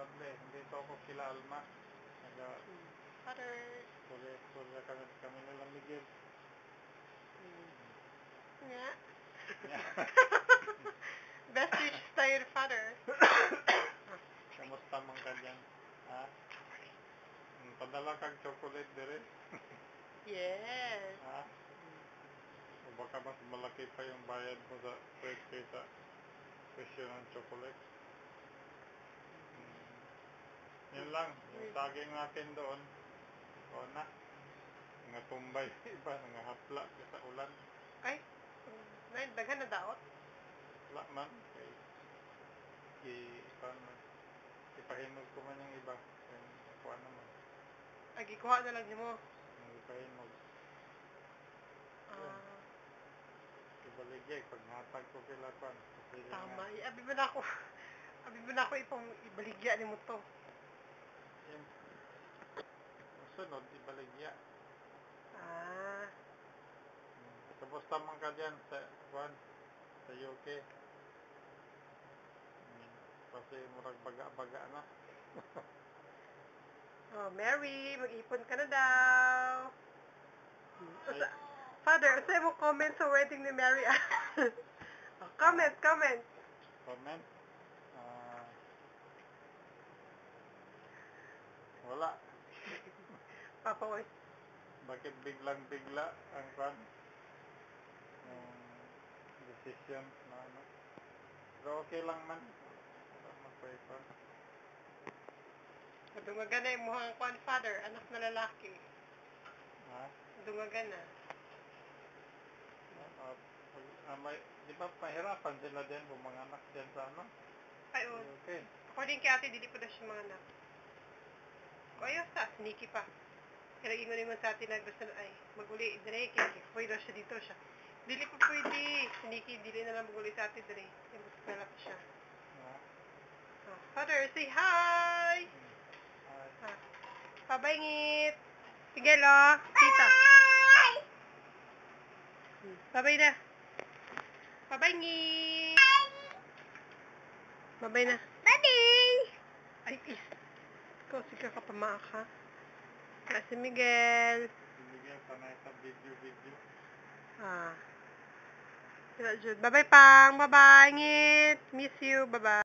Table. Hindi to ako kila Alma. Father. Pura kami nila Miguel. Nga. Best wishes tayo, Father. Kamusta man ka dyan? Ha? Padala kang chocolate dire? Yes. Ha? O baka mas malaki pa yung bayad mo sa kaysa presyo ng chocolate. Yun lang. Yung saging natin doon. O na. Nga tumbay. Iba. Nga hapla sa ulan. Ay. Daghan na daot. Wala man. Ipahinog ko man yung iba. Kuha naman. Ay, gikuha na lang mo. Ipahinog. Ibaligay. Pag natag ko kila kuhan. Tama. Abi mo na ako ipong ibaligya ni mo to. Sunod, ibaligya. Kamusta man ka dyan sa kuhan? Sa UK? Kasi murag baga-baga na. Oh, Mary, mag-ipon ka na daw. Father, sa mo comment sa wedding ni Mary. Comment. Comment? Wala. Papa, oy. Bakit biglang-bigla ang kuhan? Decision na ano. Pero okay lang man. Wala man pa ikuhan. Madungagan na yung muhang kuhan, Father, anak na lalaki. Ha? Madungagan na. Di ba pahirapan sila din kung mga anak dyan sa ano? Ay, oh. Okay. According kay ate, dili pa na siya mga anak. Ayos ta, sneaky pa. Pero ingon sa atin na gusto na, ay, mag-uli, dire, kaya daw siya dito siya. Dili pa pwede. Sneaky, dili na lang mag-uli sa atin, dire. Kaya gusto na lang siya. Father, say hi! Hi. Bye-bye, ngit. Sige, lo. Tita. Bye-bye na. Bye-bye, ngit. Bye-bye na. Bye-bye! Ay, ikaw, sige ka pamaa ka. Si Miguel. Si Miguel, panay sa video. Bye-bye, Pang. Bye-bye, ngit. Miss you. Bye-bye.